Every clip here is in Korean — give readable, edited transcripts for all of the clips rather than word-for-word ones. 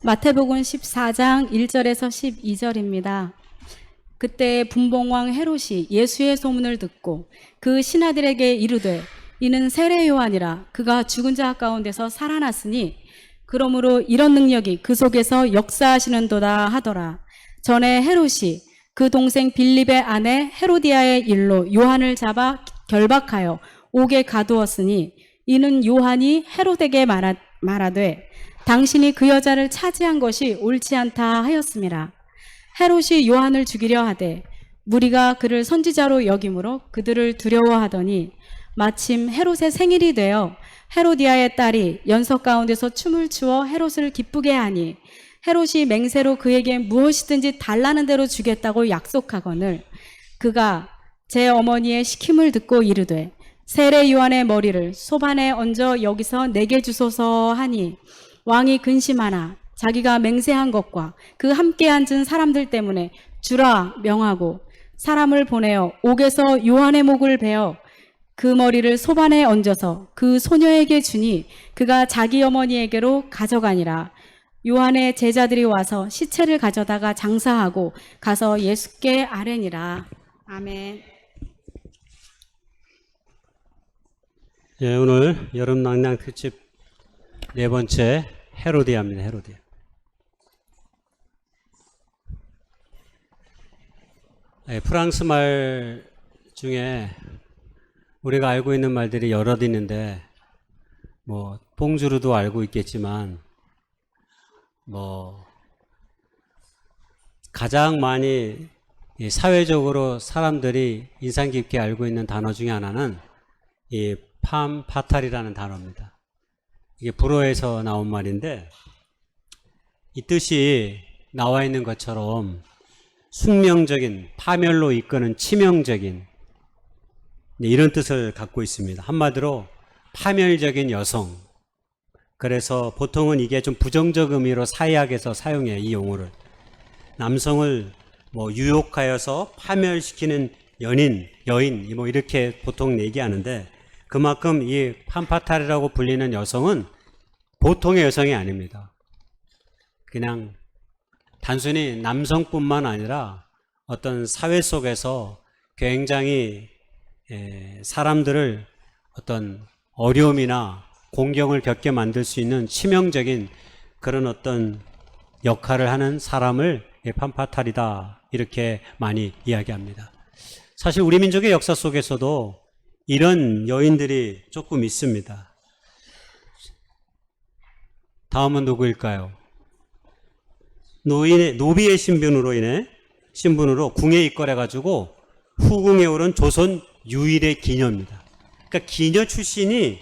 마태복음 14장 1절에서 12절입니다. 그때 분봉왕 헤롯이 예수의 소문을 듣고 그 신하들에게 이르되 이는 세례 요한이라 그가 죽은 자 가운데서 살아났으니 그러므로 이런 능력이 그 속에서 역사하시는도다 하더라. 전에 헤롯이 그 동생 빌립의 아내 헤로디아의 일로 요한을 잡아 결박하여 옥에 가두었으니 이는 요한이 헤롯에게 말하되 당신이 그 여자를 차지한 것이 옳지 않다 하였음이라. 헤롯이 요한을 죽이려 하되 무리가 그를 선지자로 여김으로 그들을 두려워하더니 마침 헤롯의 생일이 되어 헤로디아의 딸이 연석 가운데서 춤을 추어 헤롯을 기쁘게 하니 헤롯이 맹세로 그에게 무엇이든지 달라는 대로 주겠다고 약속하거늘 그가 제 어머니의 시킴을 듣고 이르되 세례 요한의 머리를 소반에 얹어 여기서 내게 주소서 하니 왕이 근심하나 자기가 맹세한 것과 그 함께 앉은 사람들 때문에 주라 명하고 사람을 보내어 옥에서 요한의 목을 베어 그 머리를 소반에 얹어서 그 소녀에게 주니 그가 자기 어머니에게로 가져가니라. 요한의 제자들이 와서 시체를 가져다가 장사하고 가서 예수께 아뢰니라. 아멘. 예, 오늘 여름 낭낭 특집 네 번째 헤로디아입니다. 헤로디아. 예, 프랑스 말 중에 우리가 알고 있는 말들이 여럿 있는데 뭐 봉주르도 알고 있겠지만 뭐 가장 많이 사회적으로 사람들이 인상 깊게 알고 있는 단어 중에 하나는 이 팜파탈이라는 단어입니다. 이게 불어에서 나온 말인데 이 뜻이 나와 있는 것처럼 숙명적인, 파멸로 이끄는 치명적인 이런 뜻을 갖고 있습니다. 한마디로 파멸적인 여성. 그래서 보통은 이게 좀 부정적 의미로 사회학에서 사용해요. 이 용어를. 남성을 뭐 유혹하여서 파멸시키는 연인, 여인 뭐 이렇게 보통 얘기하는데 그만큼 이 팜파탈이라고 불리는 여성은 보통의 여성이 아닙니다. 그냥 단순히 남성뿐만 아니라 어떤 사회 속에서 굉장히 사람들을 어떤 어려움이나 공경을 겪게 만들 수 있는 치명적인 그런 어떤 역할을 하는 사람을 팜파탈이다 이렇게 많이 이야기합니다. 사실 우리 민족의 역사 속에서도 이런 여인들이 조금 있습니다. 다음은 누구일까요? 노비의 신분으로 궁에 입건해가지고 후궁에 오른 조선 유일의 기녀입니다. 그러니까 기녀 출신이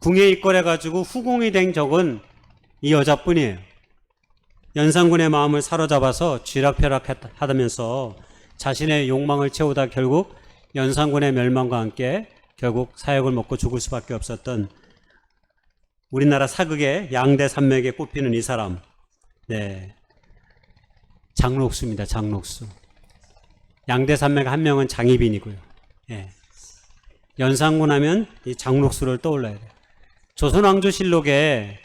궁에 입건해가지고 후궁이 된 적은 이 여자뿐이에요. 연산군의 마음을 사로잡아서 쥐락펴락하다면서 자신의 욕망을 채우다 결국 연산군의 멸망과 함께 결국 사역을 먹고 죽을 수밖에 없었던 우리나라 사극의 양대 산맥에 꼽히는 이 사람, 네, 장록수입니다. 장록수. 양대 산맥 한 명은 장희빈이고요. 예. 연산군 하면 이 장록수를 떠올라야 돼요. 조선왕조실록에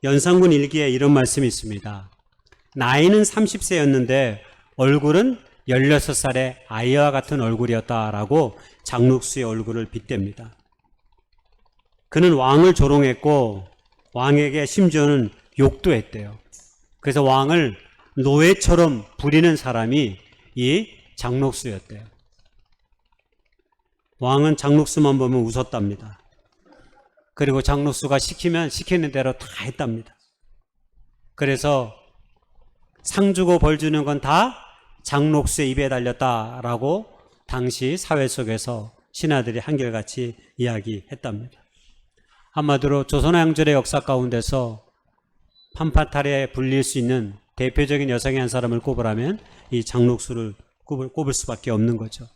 연산군 일기에 이런 말씀이 있습니다. 나이는 30세였는데 얼굴은 16살의 아이와 같은 얼굴이었다라고 장록수의 얼굴을 빗댑니다. 그는 왕을 조롱했고 왕에게 심지어는 욕도 했대요. 그래서 왕을 노예처럼 부리는 사람이 이 장록수였대요. 왕은 장록수만 보면 웃었답니다. 그리고 장록수가 시키면 시키는 대로 다 했답니다. 그래서 상 주고 벌 주는 건 다 장록수의 입에 달렸다라고 당시 사회 속에서 신하들이 한결같이 이야기했답니다. 한마디로 조선왕조의 역사 가운데서 팜파탈에 불릴 수 있는 대표적인 여성의 한 사람을 꼽으라면 이 장록수를 꼽을 수밖에 없는 거죠.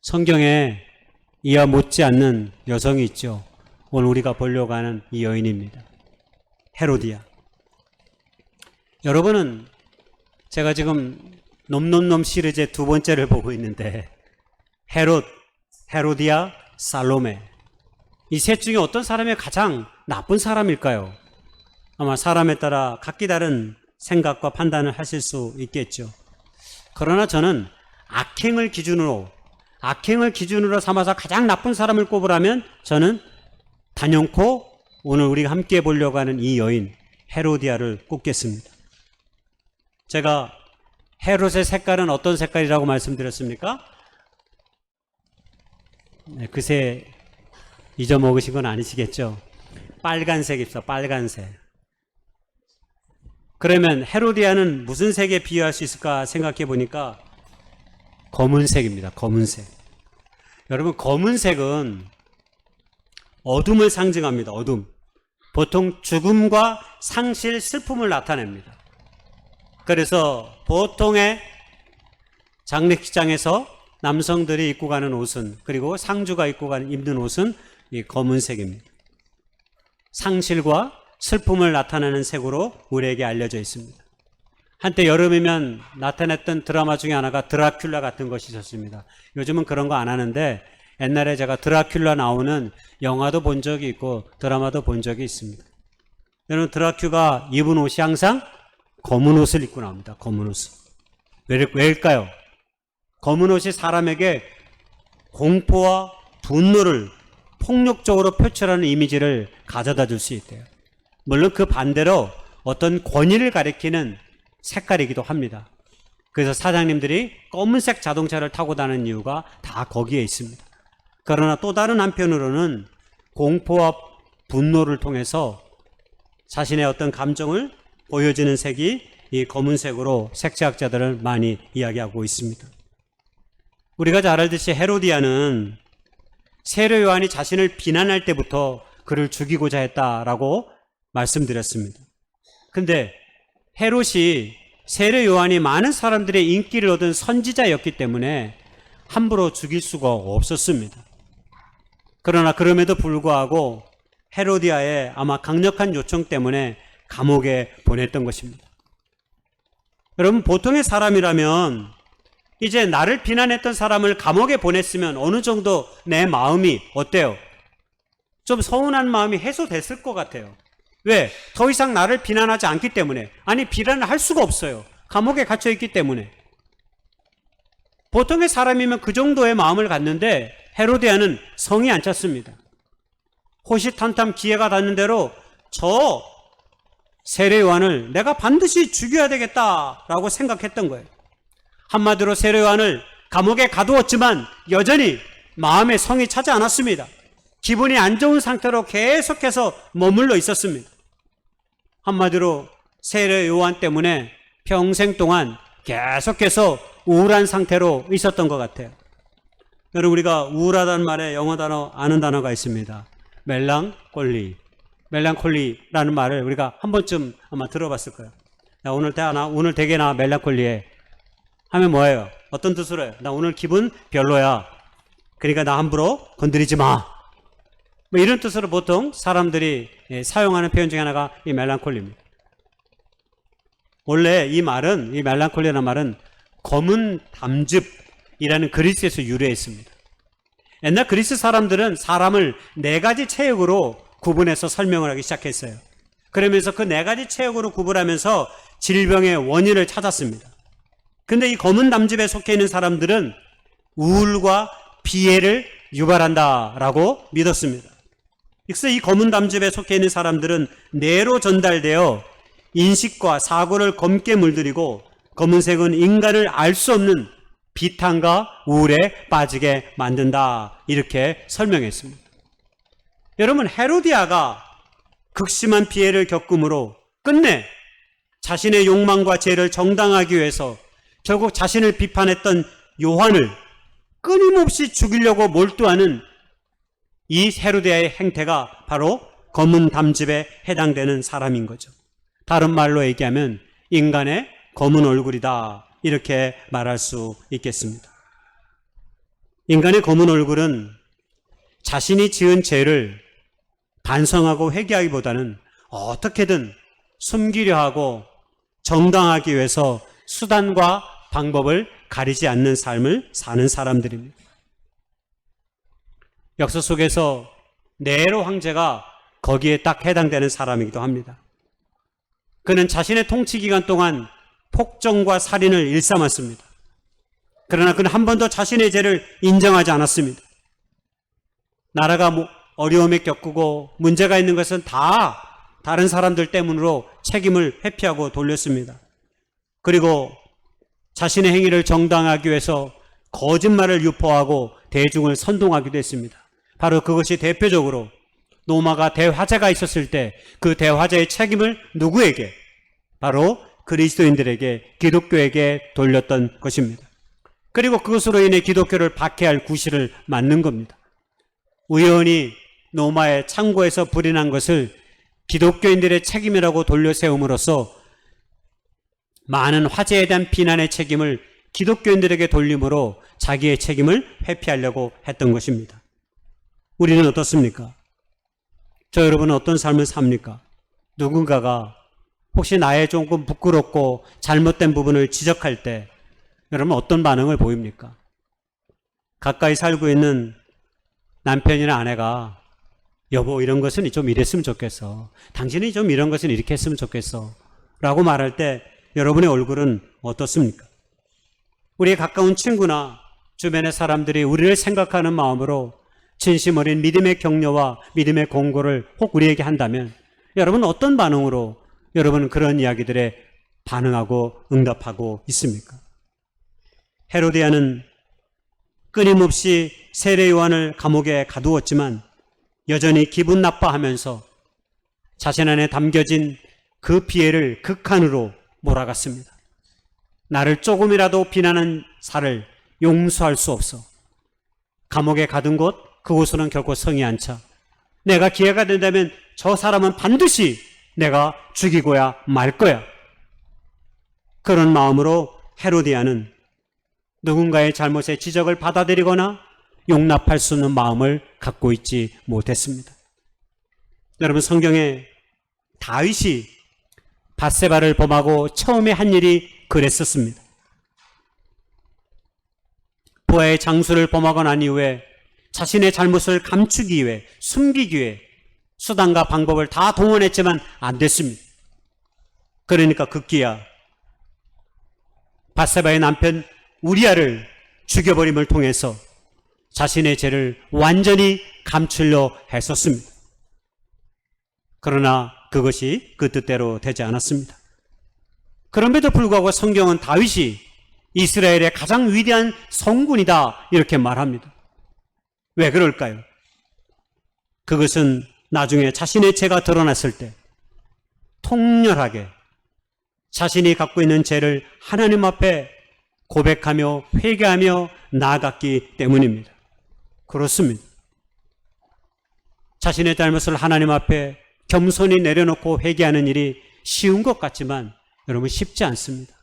성경에 이와 못지않는 여성이 있죠. 오늘 우리가 보려고 하는 이 여인입니다. 헤로디아. 여러분은 제가 지금 놈놈놈 시리즈의 두 번째를 보고 있는데 헤롯, 헤로디아, 살로메 이 셋 중에 어떤 사람이 가장 나쁜 사람일까요? 아마 사람에 따라 각기 다른 생각과 판단을 하실 수 있겠죠. 그러나 저는 악행을 기준으로 삼아서 가장 나쁜 사람을 꼽으라면 저는 단연코 오늘 우리가 함께 보려고 하는 이 여인 헤로디아를 꼽겠습니다. 제가 헤롯의 색깔은 어떤 색깔이라고 말씀드렸습니까? 네, 그새 잊어먹으신 건 아니시겠죠? 빨간색입니다. 빨간색. 그러면 헤로디아는 무슨 색에 비유할 수 있을까 생각해 보니까 검은색입니다. 검은색. 여러분, 검은색은 어둠을 상징합니다. 어둠. 보통 죽음과 상실, 슬픔을 나타냅니다. 그래서 보통의 장례식장에서 남성들이 입고 가는 옷은, 그리고 상주가 입는 옷은 이 검은색입니다. 상실과 슬픔을 나타내는 색으로 우리에게 알려져 있습니다. 한때 여름이면 나타냈던 드라마 중에 하나가 드라큘라 같은 것이 있었습니다. 요즘은 그런 거 안 하는데 옛날에 제가 드라큘라 나오는 영화도 본 적이 있고 드라마도 본 적이 있습니다. 여러분, 드라큘라가 입은 옷이 항상 검은 옷을 입고 나옵니다. 검은 옷을. 왜일까요? 검은 옷이 사람에게 공포와 분노를 폭력적으로 표출하는 이미지를 가져다 줄 수 있대요. 물론 그 반대로 어떤 권위를 가리키는 색깔이기도 합니다. 그래서 사장님들이 검은색 자동차를 타고 다니는 이유가 다 거기에 있습니다. 그러나 또 다른 한편으로는 공포와 분노를 통해서 자신의 어떤 감정을 보여주는 색이 이 검은색으로 색채학자들은 많이 이야기하고 있습니다. 우리가 잘 알듯이 헤로디아는 세례 요한이 자신을 비난할 때부터 그를 죽이고자 했다라고 말씀드렸습니다. 근데 헤롯이 세례 요한이 많은 사람들의 인기를 얻은 선지자였기 때문에 함부로 죽일 수가 없었습니다. 그러나 그럼에도 불구하고 헤로디아의 아마 강력한 요청 때문에 감옥에 보냈던 것입니다. 여러분, 보통의 사람이라면 이제 나를 비난했던 사람을 감옥에 보냈으면 어느 정도 내 마음이 어때요? 좀 서운한 마음이 해소됐을 것 같아요. 왜? 더 이상 나를 비난하지 않기 때문에. 아니, 비난을 할 수가 없어요. 감옥에 갇혀 있기 때문에. 보통의 사람이면 그 정도의 마음을 갖는데 헤로디아는 성이 안 찼습니다. 호시탐탐 기회가 닿는 대로 저 세례 요한을 내가 반드시 죽여야 되겠다라고 생각했던 거예요. 한마디로 세례 요한을 감옥에 가두었지만 여전히 마음에 성이 차지 않았습니다. 기분이 안 좋은 상태로 계속해서 머물러 있었습니다. 한마디로 세례 요한 때문에 평생 동안 계속해서 우울한 상태로 있었던 것 같아요. 여러분, 우리가 우울하다는 말에 영어 단어 아는 단어가 있습니다. 멜랑콜리. 멜랑콜리라는 말을 우리가 한 번쯤 아마 들어봤을 거예요. 야, 오늘 되게 나 멜랑콜리해 하면 뭐예요? 어떤 뜻으로 해요? 나 오늘 기분 별로야. 그러니까 나 함부로 건드리지 마. 뭐 이런 뜻으로 보통 사람들이 사용하는 표현 중에 하나가 이 멜랑콜리입니다. 원래 이 멜랑콜리라는 말은 검은 담즙이라는 그리스에서 유래했습니다. 옛날 그리스 사람들은 사람을 네 가지 체육으로 구분해서 설명을 하기 시작했어요. 그러면서 그 네 가지 체육으로 구분하면서 질병의 원인을 찾았습니다. 근데 이 검은 담즙에 속해 있는 사람들은 우울과 비애를 유발한다라고 믿었습니다. 그래서 이 검은 담즙에 속해 있는 사람들은 뇌로 전달되어 인식과 사고를 검게 물들이고 검은색은 인간을 알 수 없는 비탄과 우울에 빠지게 만든다. 이렇게 설명했습니다. 여러분, 헤로디아가 극심한 피해를 겪음으로 끝내 자신의 욕망과 죄를 정당하기 위해서 결국 자신을 비판했던 요한을 끊임없이 죽이려고 몰두하는 이 헤로디아의 행태가 바로 검은 담즙에 해당되는 사람인 거죠. 다른 말로 얘기하면 인간의 검은 얼굴이다. 이렇게 말할 수 있겠습니다. 인간의 검은 얼굴은 자신이 지은 죄를 반성하고 회개하기보다는 어떻게든 숨기려 하고 정당하기 위해서 수단과 방법을 가리지 않는 삶을 사는 사람들입니다. 역사 속에서 네로 황제가 거기에 딱 해당되는 사람이기도 합니다. 그는 자신의 통치 기간 동안 폭정과 살인을 일삼았습니다. 그러나 그는 한 번도 자신의 죄를 인정하지 않았습니다. 나라가 어려움에 겪고 문제가 있는 것은 다 다른 사람들 때문으로 책임을 회피하고 돌렸습니다. 그리고 자신의 행위를 정당하기 위해서 거짓말을 유포하고 대중을 선동하기도 했습니다. 바로 그것이 대표적으로 로마가 대화재가 있었을 때 그 대화재의 책임을 누구에게? 바로 그리스도인들에게, 기독교에게 돌렸던 것입니다. 그리고 그것으로 인해 기독교를 박해할 구실을 맞는 겁니다. 우연히 로마의 창고에서 불이 난 것을 기독교인들의 책임이라고 돌려세움으로써 많은 화재에 대한 비난의 책임을 기독교인들에게 돌림으로 자기의 책임을 회피하려고 했던 것입니다. 우리는 어떻습니까? 저 여러분은 어떤 삶을 삽니까? 누군가가 혹시 나의 조금 부끄럽고 잘못된 부분을 지적할 때 여러분 어떤 반응을 보입니까? 가까이 살고 있는 남편이나 아내가 여보 이런 것은 좀 이랬으면 좋겠어. 당신이 좀 이런 것은 이렇게 했으면 좋겠어. 라고 말할 때 여러분의 얼굴은 어떻습니까? 우리의 가까운 친구나 주변의 사람들이 우리를 생각하는 마음으로 진심 어린 믿음의 격려와 믿음의 공고를 혹 우리에게 한다면 여러분은 어떤 반응으로 여러분은 그런 이야기들에 반응하고 응답하고 있습니까? 헤로디아는 끊임없이 세례 요한을 감옥에 가두었지만 여전히 기분 나빠하면서 자신 안에 담겨진 그 피해를 극한으로 몰아갔습니다. 나를 조금이라도 비난한 사를 용서할 수 없어. 감옥에 가둔 곳, 그곳으로는 결코 성이 안 차. 내가 기회가 된다면 저 사람은 반드시 내가 죽이고야 말 거야. 그런 마음으로 헤로디아는 누군가의 잘못의 지적을 받아들이거나 용납할 수 없는 마음을 갖고 있지 못했습니다. 여러분, 성경에 다윗이 밧세바를 범하고 처음에 한 일이 그랬었습니다. 부하의 장수를 범하고 난 이후에 자신의 잘못을 감추기 위해, 숨기기 위해 수단과 방법을 다 동원했지만 안 됐습니다. 그러니까 급기야 밧세바의 남편 우리아를 죽여버림을 통해서 자신의 죄를 완전히 감추려 했었습니다. 그러나 그것이 그 뜻대로 되지 않았습니다. 그럼에도 불구하고 성경은 다윗이 이스라엘의 가장 위대한 성군이다 이렇게 말합니다. 왜 그럴까요? 그것은 나중에 자신의 죄가 드러났을 때 통렬하게 자신이 갖고 있는 죄를 하나님 앞에 고백하며 회개하며 나아갔기 때문입니다. 그렇습니다. 자신의 잘못을 하나님 앞에 겸손히 내려놓고 회개하는 일이 쉬운 것 같지만 여러분 쉽지 않습니다.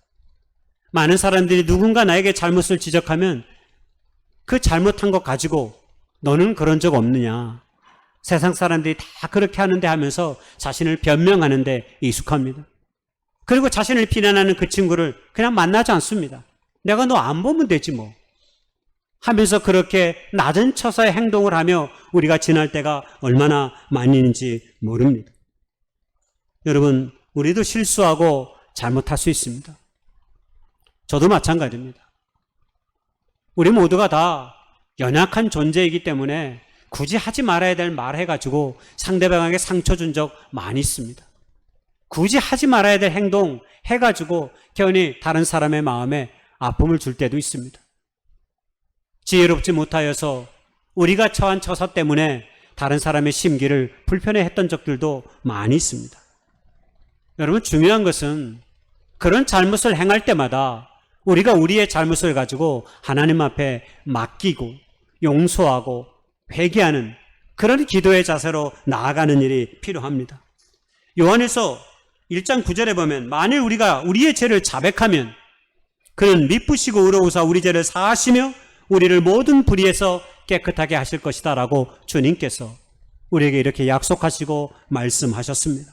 많은 사람들이 누군가 나에게 잘못을 지적하면 그 잘못한 것 가지고 너는 그런 적 없느냐, 세상 사람들이 다 그렇게 하는데 하면서 자신을 변명하는데 익숙합니다. 그리고 자신을 비난하는 그 친구를 그냥 만나지 않습니다. 내가 너 안 보면 되지 뭐 하면서 그렇게 낮은 처사의 행동을 하며 우리가 지날 때가 얼마나 많이 있는지 모릅니다. 여러분, 우리도 실수하고 잘못할 수 있습니다. 저도 마찬가지입니다. 우리 모두가 다 연약한 존재이기 때문에 굳이 하지 말아야 될 말 해가지고 상대방에게 상처 준 적 많이 있습니다. 굳이 하지 말아야 될 행동 해가지고 괜히 다른 사람의 마음에 아픔을 줄 때도 있습니다. 지혜롭지 못하여서 우리가 처한 처사 때문에 다른 사람의 심기를 불편해했던 적들도 많이 있습니다. 여러분, 중요한 것은 그런 잘못을 행할 때마다 우리가 우리의 잘못을 가지고 하나님 앞에 맡기고 용서하고 회개하는 그런 기도의 자세로 나아가는 일이 필요합니다. 요한에서 1장 9절에 보면 만일 우리가 우리의 죄를 자백하면 그는 미쁘시고 의로우사 우리 죄를 사하시며 우리를 모든 불의에서 깨끗하게 하실 것이다 라고 주님께서 우리에게 이렇게 약속하시고 말씀하셨습니다.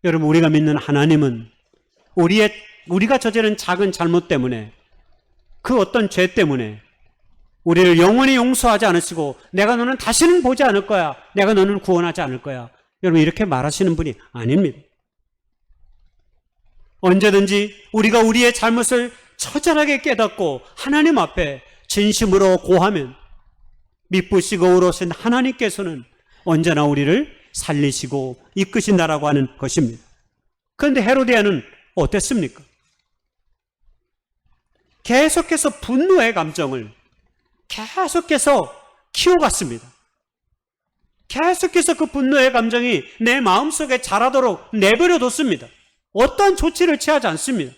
여러분, 우리가 믿는 하나님은 우리가 저지른 작은 잘못 때문에, 그 어떤 죄 때문에 우리를 영원히 용서하지 않으시고 내가 너는 다시는 보지 않을 거야, 내가 너는 구원하지 않을 거야, 여러분 이렇게 말하시는 분이 아닙니다. 언제든지 우리가 우리의 잘못을 처절하게 깨닫고 하나님 앞에 진심으로 고하면 미쁘시고 의로우신 하나님께서는 언제나 우리를 살리시고 이끄신다라고 하는 것입니다. 그런데 헤로디아는 어땠습니까? 계속해서 분노의 감정을 계속해서 키워갔습니다. 계속해서 그 분노의 감정이 내 마음속에 자라도록 내버려뒀습니다. 어떤 조치를 취하지 않습니다.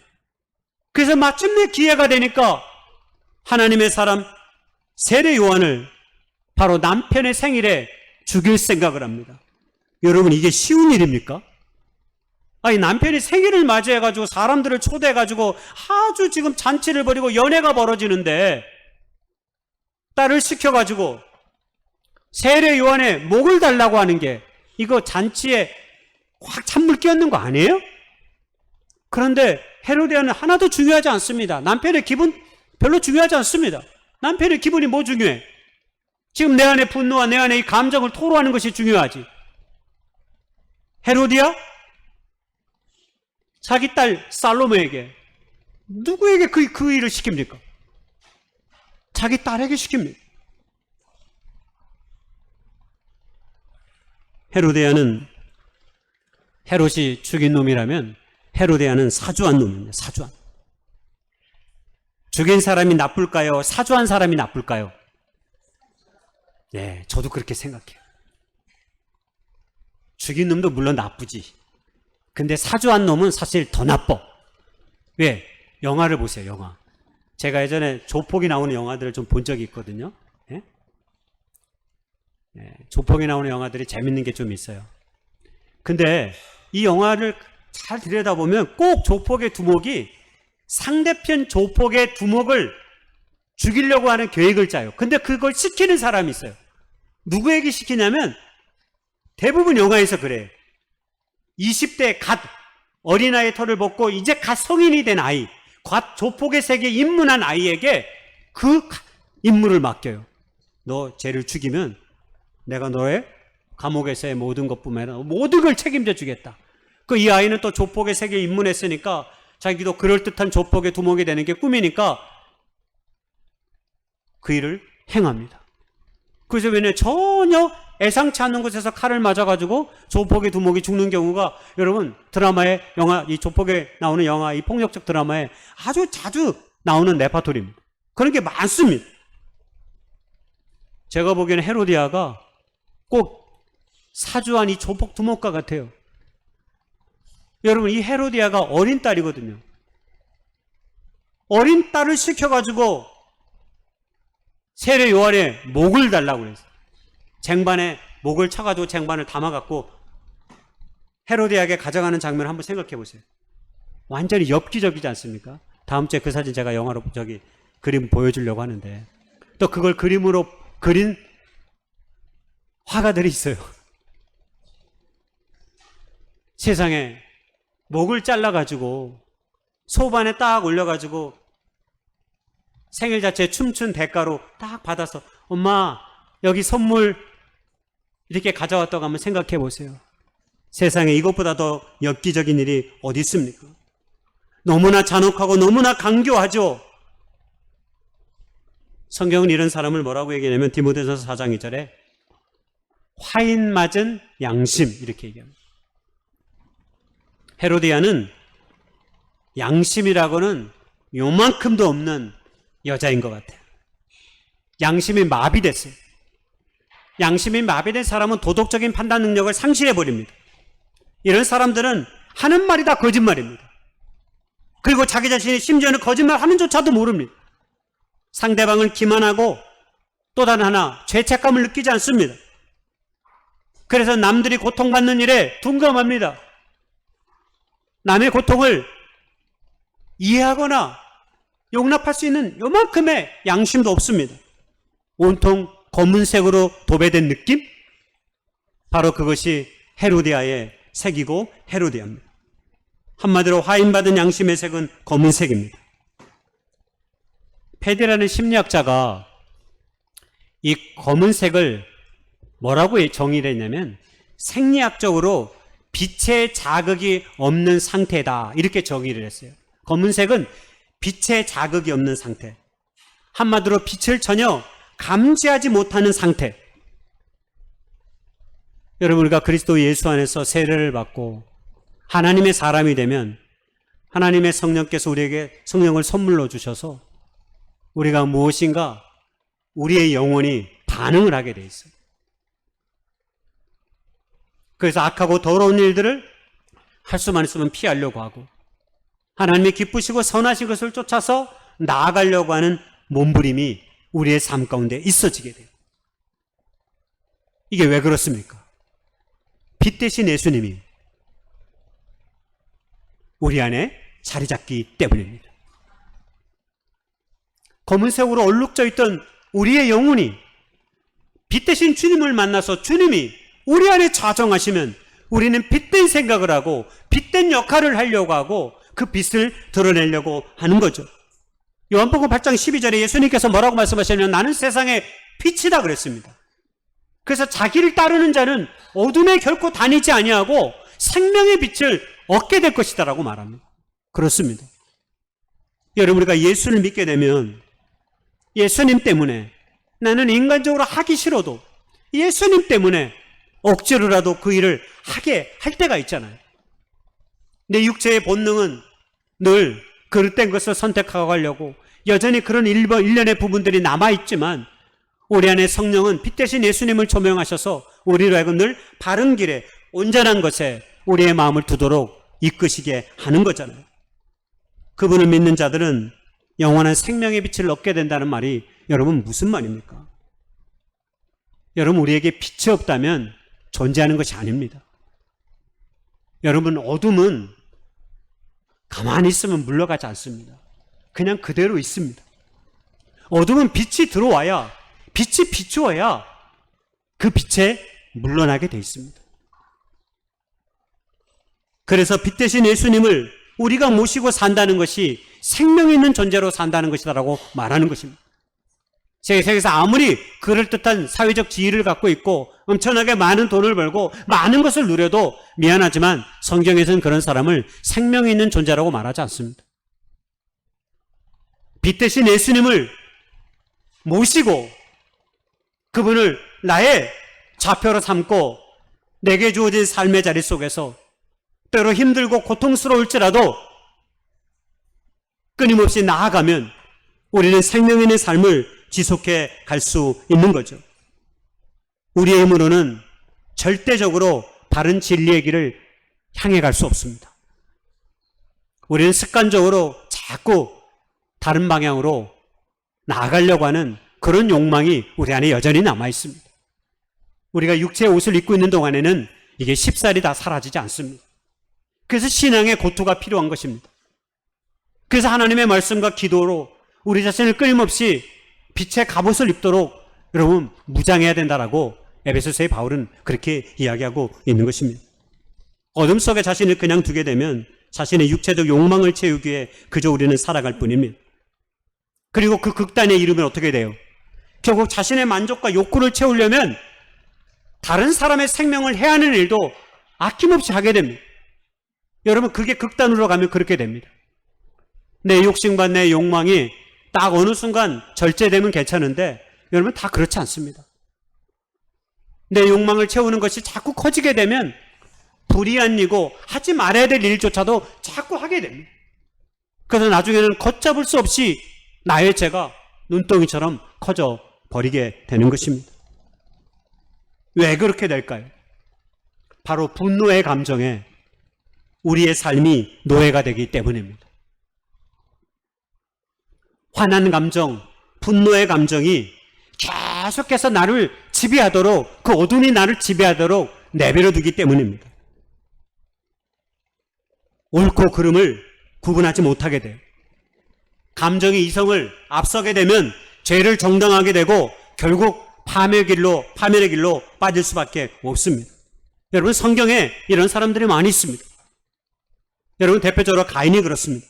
그래서 마침내 기회가 되니까 하나님의 사람 세례 요한을 바로 남편의 생일에 죽일 생각을 합니다. 여러분, 이게 쉬운 일입니까? 아니, 남편이 생일을 맞이해가지고 사람들을 초대해가지고 아주 지금 잔치를 벌이고 연애가 벌어지는데 딸을 시켜가지고 세례 요한의 목을 달라고 하는 게 이거 잔치에 확 찬물 끼얹는 거 아니에요? 그런데 헤로디아는 하나도 중요하지 않습니다. 남편의 기분 별로 중요하지 않습니다. 남편의 기분이 뭐 중요해? 지금 내 안의 분노와 내 안의 이 감정을 토로하는 것이 중요하지. 헤로디아? 자기 딸 살로메에게 누구에게 그 일을 시킵니까? 자기 딸에게 시킵니다. 헤로데아는 헤롯이 죽인 놈이라면 헤로데아는 사주한 놈입니다. 사주한. 죽인 사람이 나쁠까요? 사주한 사람이 나쁠까요? 네, 저도 그렇게 생각해요. 죽인 놈도 물론 나쁘지. 근데 사주한 놈은 사실 더 나빠. 왜? 영화를 보세요, 영화. 제가 예전에 조폭이 나오는 영화들을 좀 본 적이 있거든요. 예? 예, 조폭이 나오는 영화들이 재밌는 게 좀 있어요. 근데 이 영화를 잘 들여다보면 꼭 조폭의 두목이 상대편 조폭의 두목을 죽이려고 하는 계획을 짜요. 근데 그걸 시키는 사람이 있어요. 누구에게 시키냐면 대부분 영화에서 그래요. 20대 갓 어린아이의 털을 벗고 이제 갓 성인이 된 아이, 갓 조폭의 세계에 입문한 아이에게 그 임무를 맡겨요. 너 쟤를 죽이면 내가 너의 감옥에서의 모든 것뿐만 아니라 모든 걸 책임져 주겠다. 그 이 아이는 또 조폭의 세계에 입문했으니까 자기도 그럴듯한 조폭의 두목이 되는 게 꿈이니까 그 일을 행합니다. 그래서 왜냐면 전혀 예상치 않는 곳에서 칼을 맞아가지고 조폭의 두목이 죽는 경우가 여러분 드라마에 영화 이 조폭에 나오는 영화 이 폭력적 드라마에 아주 자주 나오는 레파토리입니다. 그런 게 많습니다. 제가 보기에는 헤로디아가 꼭 사주한 이 조폭 두목과 같아요. 여러분 이 헤로디아가 어린 딸이거든요. 어린 딸을 시켜가지고 세례 요한의 목을 달라고 그랬어요. 쟁반에 목을 쳐가지고 쟁반을 담아갖고 헤로디아에게 가져가는 장면을 한번 생각해 보세요. 완전히 엽기적이지 않습니까? 다음 주에 그 사진 제가 영화로 그림 보여주려고 하는데 또 그걸 그림으로 그린 화가들이 있어요. 세상에 목을 잘라가지고 소반에 딱 올려가지고 생일 자체 춤춘 대가로 딱 받아서 엄마 여기 선물 이렇게 가져왔다고 한번 생각해 보세요. 세상에 이것보다 더 엽기적인 일이 어디 있습니까? 너무나 잔혹하고 너무나 강교하죠. 성경은 이런 사람을 뭐라고 얘기하냐면 디모데전서 4장 2절에 화인 맞은 양심 이렇게 얘기합니다. 헤로디아는 양심이라고는 요만큼도 없는 여자인 것 같아요. 양심이 마비됐어요. 양심이 마비된 사람은 도덕적인 판단 능력을 상실해버립니다. 이런 사람들은 하는 말이 다 거짓말입니다. 그리고 자기 자신이 심지어는 거짓말 하는 조차도 모릅니다. 상대방을 기만하고 또 다른 하나 죄책감을 느끼지 않습니다. 그래서 남들이 고통받는 일에 둔감합니다. 남의 고통을 이해하거나 용납할 수 있는 요만큼의 양심도 없습니다. 온통 검은색으로 도배된 느낌? 바로 그것이 헤로디아의 색이고 헤로디아입니다. 한마디로 화인받은 양심의 색은 검은색입니다. 페디라는 심리학자가 이 검은색을 뭐라고 정의를 했냐면 생리학적으로 빛의 자극이 없는 상태다. 이렇게 정의를 했어요. 검은색은 빛의 자극이 없는 상태. 한마디로 빛을 전혀 감지하지 못하는 상태. 여러분, 우리가 그리스도 예수 안에서 세례를 받고 하나님의 사람이 되면 하나님의 성령께서 우리에게 성령을 선물로 주셔서 우리가 무엇인가 우리의 영혼이 반응을 하게 돼 있어요. 그래서 악하고 더러운 일들을 할 수만 있으면 피하려고 하고 하나님의 기쁘시고 선하신 것을 쫓아서 나아가려고 하는 몸부림이 우리의 삶 가운데 있어지게 돼요. 이게 왜 그렇습니까? 빛 대신 예수님이 우리 안에 자리 잡기 때문입니다. 검은색으로 얼룩져 있던 우리의 영혼이 빛 대신 주님을 만나서 주님이 우리 안에 좌정하시면 우리는 빛된 생각을 하고 빛된 역할을 하려고 하고 그 빛을 드러내려고 하는 거죠. 요한복음 8장 12절에 예수님께서 뭐라고 말씀하셨냐면 나는 세상의 빛이다 그랬습니다. 그래서 자기를 따르는 자는 어둠에 결코 다니지 아니하고 생명의 빛을 얻게 될 것이다 라고 말합니다. 그렇습니다. 여러분, 우리가 예수를 믿게 되면 예수님 때문에 나는 인간적으로 하기 싫어도 예수님 때문에 억지로라도 그 일을 하게 할 때가 있잖아요. 내 육체의 본능은 늘 그릇된 것을 선택하고 가려고 여전히 그런 일련의 부분들이 남아있지만 우리 안에 성령은 빛 대신 예수님을 조명하셔서 우리로 하여금 늘 바른 길에 온전한 것에 우리의 마음을 두도록 이끄시게 하는 거잖아요. 그분을 믿는 자들은 영원한 생명의 빛을 얻게 된다는 말이 여러분 무슨 말입니까? 여러분, 우리에게 빛이 없다면 존재하는 것이 아닙니다. 여러분, 어둠은 가만히 있으면 물러가지 않습니다. 그냥 그대로 있습니다. 어둠은 빛이 들어와야, 빛이 비추어야 그 빛에 물러나게 돼 있습니다. 그래서 빛 대신 예수님을 우리가 모시고 산다는 것이 생명 있는 존재로 산다는 것이다라고 말하는 것입니다. 세상에서 아무리 그럴듯한 사회적 지위를 갖고 있고 엄청나게 많은 돈을 벌고 많은 것을 누려도 미안하지만 성경에서는 그런 사람을 생명 있는 존재라고 말하지 않습니다. 빛 대신 예수님을 모시고 그분을 나의 좌표로 삼고 내게 주어진 삶의 자리 속에서 때로 힘들고 고통스러울지라도 끊임없이 나아가면 우리는 생명 있는 삶을 지속해 갈 수 있는 거죠. 우리의 힘으로는 절대적으로 바른 진리의 길을 향해 갈 수 없습니다. 우리는 습관적으로 자꾸 다른 방향으로 나아가려고 하는 그런 욕망이 우리 안에 여전히 남아 있습니다. 우리가 육체의 옷을 입고 있는 동안에는 이게 쉽사리 다 사라지지 않습니다. 그래서 신앙의 고투가 필요한 것입니다. 그래서 하나님의 말씀과 기도로 우리 자신을 끊임없이 빛의 갑옷을 입도록 여러분 무장해야 된다라고 에베소서의 바울은 그렇게 이야기하고 있는 것입니다. 어둠 속에 자신을 그냥 두게 되면 자신의 육체적 욕망을 채우기 위해 그저 우리는 살아갈 뿐입니다. 그리고 그 극단에 이르면 어떻게 돼요? 결국 자신의 만족과 욕구를 채우려면 다른 사람의 생명을 해하는 일도 아낌없이 하게 됩니다. 여러분, 그게 극단으로 가면 그렇게 됩니다. 내 욕심과 내 욕망이 딱 어느 순간 절제되면 괜찮은데 여러분 다 그렇지 않습니다. 내 욕망을 채우는 것이 자꾸 커지게 되면 불의한 일이고 하지 말아야 될 일조차도 자꾸 하게 됩니다. 그래서 나중에는 걷잡을 수 없이 나의 죄가 눈덩이처럼 커져 버리게 되는 것입니다. 왜 그렇게 될까요? 바로 분노의 감정에 우리의 삶이 노예가 되기 때문입니다. 화난 감정, 분노의 감정이 계속해서 나를 지배하도록, 그 어둠이 나를 지배하도록 내버려 두기 때문입니다. 옳고 그름을 구분하지 못하게 돼요. 감정이 이성을 앞서게 되면 죄를 정당하게 되고 결국 파멸의 길로 빠질 수밖에 없습니다. 여러분, 성경에 이런 사람들이 많이 있습니다. 여러분, 대표적으로 가인이 그렇습니다.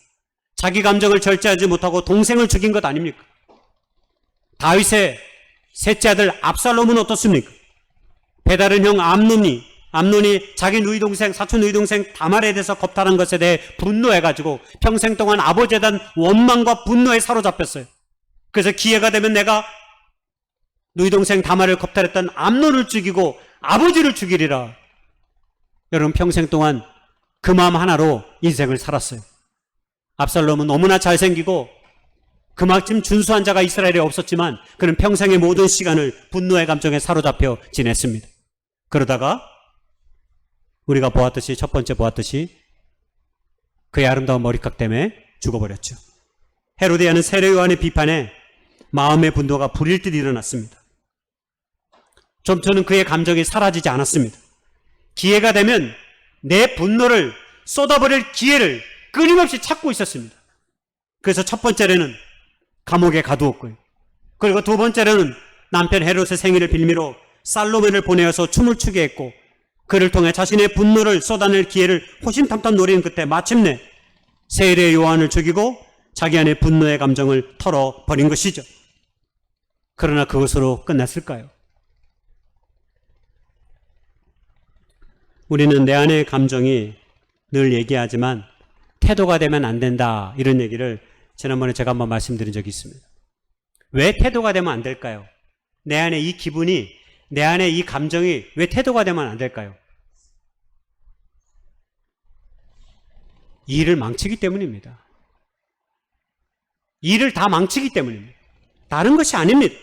자기 감정을 절제하지 못하고 동생을 죽인 것 아닙니까? 다윗의 셋째 아들 압살롬은 어떻습니까? 배다른 형 암논이 자기 누이 동생, 사촌 누이 동생 다말에 대해서 겁탈한 것에 대해 분노해가지고 평생 동안 아버지에 대한 원망과 분노에 사로잡혔어요. 그래서 기회가 되면 내가 누이 동생 다말을 겁탈했던 암논을 죽이고 아버지를 죽이리라. 여러분, 평생 동안 그 마음 하나로 인생을 살았어요. 압살롬은 너무나 잘생기고 그만큼 준수한 자가 이스라엘에 없었지만 그는 평생의 모든 시간을 분노의 감정에 사로잡혀 지냈습니다. 그러다가 우리가 보았듯이, 첫 번째 보았듯이 그의 아름다운 머리칼 때문에 죽어버렸죠. 헤로디아는 세례 요한의 비판에 마음의 분노가 불일 듯 일어났습니다. 좀처는 그의 감정이 사라지지 않았습니다. 기회가 되면 내 분노를 쏟아버릴 기회를 끊임없이 찾고 있었습니다. 그래서 첫 번째로는 감옥에 가두었고요. 그리고 두 번째로는 남편 헤롯의 생일을 빌미로 살로메를 보내어서 춤을 추게 했고, 그를 통해 자신의 분노를 쏟아낼 기회를 호심탐탐 노리는 끝에 마침내 세례 요한을 죽이고 자기 안의 분노의 감정을 털어버린 것이죠. 그러나 그것으로 끝났을까요? 우리는 내 안의 감정이 늘 얘기하지만 태도가 되면 안 된다, 이런 얘기를 지난번에 제가 한번 말씀드린 적이 있습니다. 왜 태도가 되면 안 될까요? 내 안에 이 기분이, 내 안에 이 감정이 왜 태도가 되면 안 될까요? 일을 망치기 때문입니다. 일을 다 망치기 때문입니다. 다른 것이 아닙니다.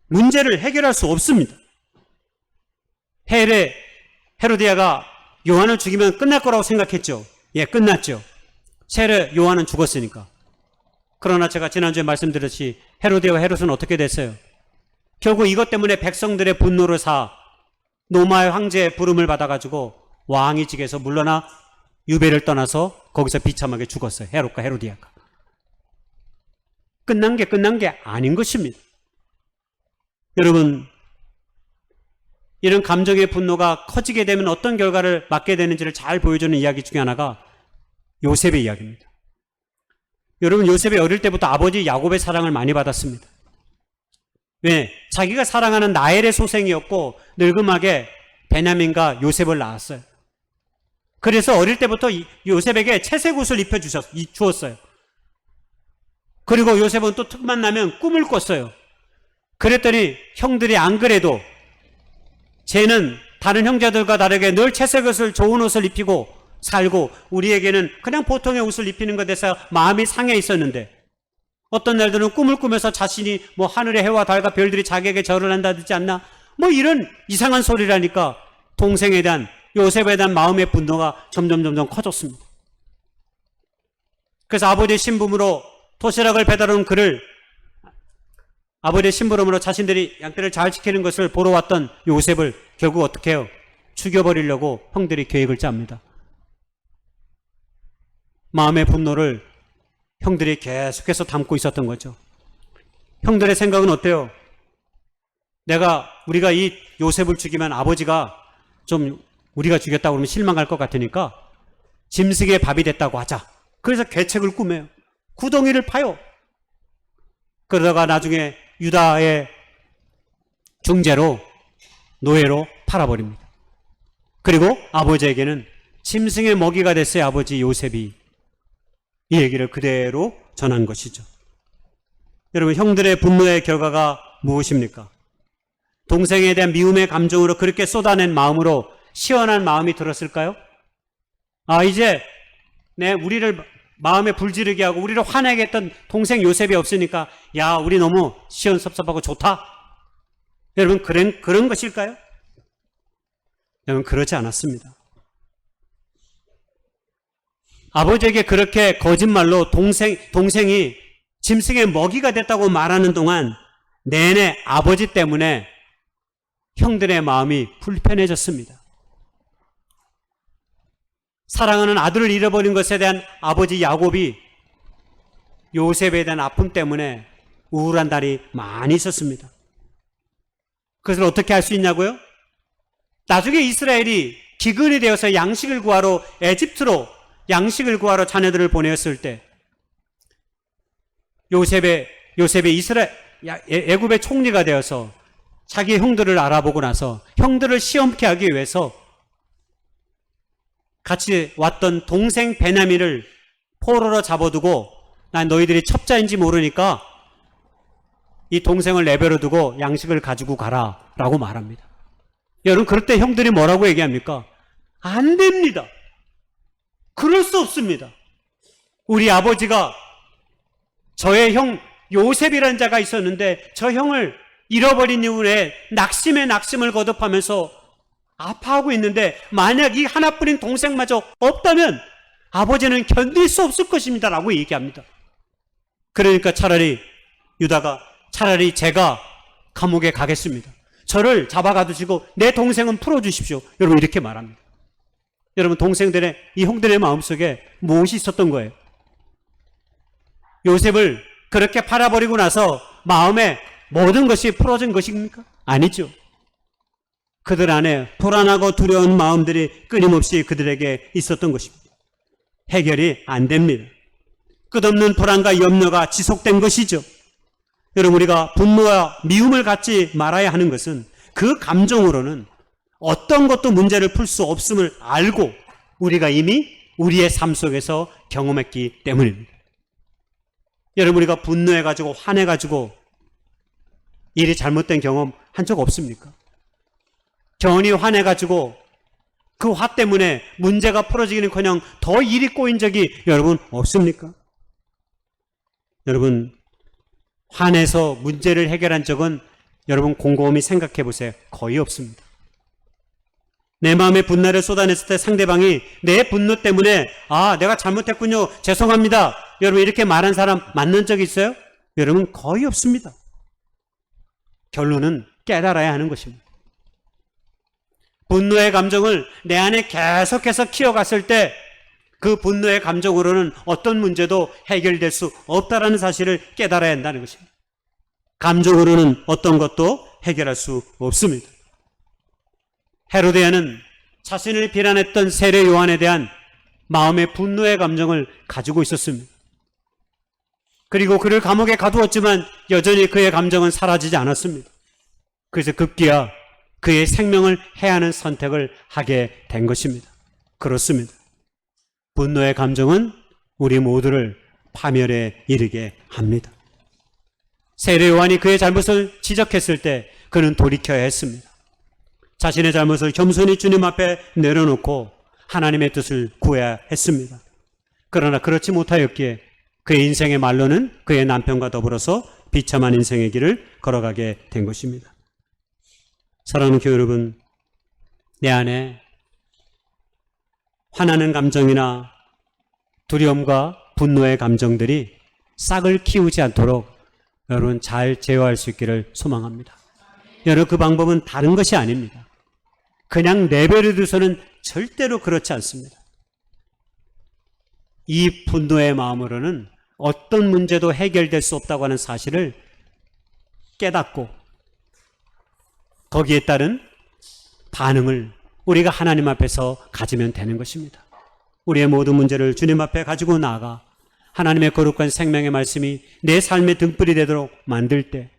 문제를 해결할 수 없습니다. 헤로디아가 요한을 죽이면 끝날 거라고 생각했죠. 예, 끝났죠. 세례 요한은 죽었으니까. 그러나 제가 지난주에 말씀드렸듯이 헤로디아와 헤롯은 어떻게 됐어요? 결국 이것 때문에 백성들의 분노를 사 노마의 황제의 부름을 받아가지고 왕이 직에서 물러나 유배를 떠나서 거기서 비참하게 죽었어요. 헤롯과 헤로디아가. 끝난 게 아닌 것입니다. 여러분, 이런 감정의 분노가 커지게 되면 어떤 결과를 맞게 되는지를 잘 보여주는 이야기 중에 하나가 요셉의 이야기입니다. 여러분, 요셉이 어릴 때부터 아버지 야곱의 사랑을 많이 받았습니다. 왜? 자기가 사랑하는 나엘의 소생이었고 늙음하게 베냐민과 요셉을 낳았어요. 그래서 어릴 때부터 요셉에게 채색 옷을 주었어요. 그리고 요셉은 또 틈만 나면 꿈을 꿨어요. 그랬더니 형들이 안 그래도 쟤는 다른 형제들과 다르게 늘 채색 옷을, 좋은 옷을 입히고 살고 우리에게는 그냥 보통의 옷을 입히는 것에 대해서 마음이 상해 있었는데, 어떤 날들은 꿈을 꾸면서 자신이 뭐 하늘의 해와 달과 별들이 자기에게 절을 한다든지 않나, 뭐 이런 이상한 소리라니까 동생에 대한, 요셉에 대한 마음의 분노가 점점 커졌습니다. 그래서 아버지의 신부름으로 도시락을 배달온 그를, 아버지의 심부름으로 자신들이 양떼를 잘 지키는 것을 보러 왔던 요셉을 결국 어떻게 해요? 죽여버리려고 형들이 계획을 짭니다. 마음의 분노를 형들이 계속해서 담고 있었던 거죠. 형들의 생각은 어때요? 우리가 이 요셉을 죽이면 아버지가 좀 우리가 죽였다고 그러면 실망할 것 같으니까 짐승의 밥이 됐다고 하자. 그래서 계책을 꾸며요. 구덩이를 파요. 그러다가 나중에 유다의 중재로, 노예로 팔아버립니다. 그리고 아버지에게는 짐승의 먹이가 됐어요. 아버지 요셉이. 이 얘기를 그대로 전한 것이죠. 여러분, 형들의 분노의 결과가 무엇입니까? 동생에 대한 미움의 감정으로 그렇게 쏟아낸 마음으로 시원한 마음이 들었을까요? 이제 우리를 마음에 불지르게 하고 우리를 화내게 했던 동생 요셉이 없으니까 야, 우리 너무 시원섭섭하고 좋다. 여러분, 그런 것일까요? 여러분, 그렇지 않았습니다. 아버지에게 그렇게 거짓말로 동생이 짐승의 먹이가 됐다고 말하는 동안 내내 아버지 때문에 형들의 마음이 불편해졌습니다. 사랑하는 아들을 잃어버린 것에 대한 아버지 야곱이 요셉에 대한 아픔 때문에 우울한 날이 많이 있었습니다. 그것을 어떻게 할 수 있냐고요? 나중에 이스라엘이 기근이 되어서 양식을 구하러 에집트로 양식을 구하러 자녀들을 보냈을 때 요셉의 애굽의 총리가 되어서 자기 형들을 알아보고 나서 형들을 시험케 하기 위해서 같이 왔던 동생 베냐민을 포로로 잡아두고 난 너희들이 첩자인지 모르니까 이 동생을 내버려 두고 양식을 가지고 가라 라고 말합니다. 여러분, 그럴 때 형들이 뭐라고 얘기합니까? 안 됩니다. 그럴 수 없습니다. 우리 아버지가 저의 형 요셉이라는 자가 있었는데 저 형을 잃어버린 이후에 낙심을 거듭하면서 아파하고 있는데 만약 이 하나뿐인 동생마저 없다면 아버지는 견딜 수 없을 것입니다 라고 얘기합니다. 그러니까 유다가 차라리 제가 감옥에 가겠습니다. 저를 잡아가두시고 내 동생은 풀어주십시오. 여러분, 이렇게 말합니다. 여러분, 이 형들의 마음속에 무엇이 있었던 거예요? 요셉을 그렇게 팔아버리고 나서 마음에 모든 것이 풀어진 것입니까? 아니죠. 그들 안에 불안하고 두려운 마음들이 끊임없이 그들에게 있었던 것입니다. 해결이 안 됩니다. 끝없는 불안과 염려가 지속된 것이죠. 여러분, 우리가 분노와 미움을 갖지 말아야 하는 것은 그 감정으로는 어떤 것도 문제를 풀 수 없음을 알고 우리가 이미 우리의 삶 속에서 경험했기 때문입니다. 여러분, 우리가 분노해가지고 화내가지고 일이 잘못된 경험 한 적 없습니까? 견이 화내가지고 그 화 때문에 문제가 풀어지기는커녕 더 일이 꼬인 적이 여러분 없습니까? 여러분, 화내서 문제를 해결한 적은 여러분 곰곰이 생각해 보세요. 거의 없습니다. 내 마음에 분노를 쏟아냈을 때 상대방이 내 분노 때문에 내가 잘못했군요. 죄송합니다. 여러분, 이렇게 말한 사람 만난 적 있어요? 여러분, 거의 없습니다. 결론은 깨달아야 하는 것입니다. 분노의 감정을 내 안에 계속해서 키워갔을 때 그 분노의 감정으로는 어떤 문제도 해결될 수 없다는 사실을 깨달아야 한다는 것입니다. 감정으로는 어떤 것도 해결할 수 없습니다. 헤로데아는 자신을 비난했던 세례 요한에 대한 마음의 분노의 감정을 가지고 있었습니다. 그리고 그를 감옥에 가두었지만 여전히 그의 감정은 사라지지 않았습니다. 그래서 급기야 그의 생명을 해하는 선택을 하게 된 것입니다. 그렇습니다. 분노의 감정은 우리 모두를 파멸에 이르게 합니다. 세례 요한이 그의 잘못을 지적했을 때 그는 돌이켜야 했습니다. 자신의 잘못을 겸손히 주님 앞에 내려놓고 하나님의 뜻을 구해야 했습니다. 그러나 그렇지 못하였기에 그의 인생의 말로는 그의 남편과 더불어서 비참한 인생의 길을 걸어가게 된 것입니다. 사랑하는 교회 여러분, 내 안에 화나는 감정이나 두려움과 분노의 감정들이 싹을 키우지 않도록 여러분 잘 제어할 수 있기를 소망합니다. 여러분, 그 방법은 다른 것이 아닙니다. 그냥 내버려 두서는 절대로 그렇지 않습니다. 이 분노의 마음으로는 어떤 문제도 해결될 수 없다고 하는 사실을 깨닫고 거기에 따른 반응을 우리가 하나님 앞에서 가지면 되는 것입니다. 우리의 모든 문제를 주님 앞에 가지고 나아가 하나님의 거룩한 생명의 말씀이 내 삶의 등불이 되도록 만들 때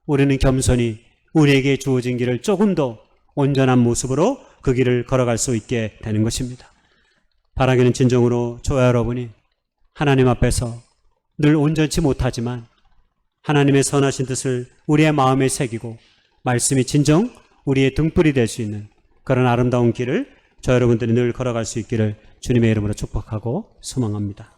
우리는 겸손히 우리에게 주어진 길을 조금 더 온전한 모습으로 그 길을 걸어갈 수 있게 되는 것입니다. 바라기는 진정으로 저와 여러분이 하나님 앞에서 늘 온전치 못하지만 하나님의 선하신 뜻을 우리의 마음에 새기고 말씀이 진정 우리의 등불이 될 수 있는 그런 아름다운 길을 저 여러분들이 늘 걸어갈 수 있기를 주님의 이름으로 축복하고 소망합니다.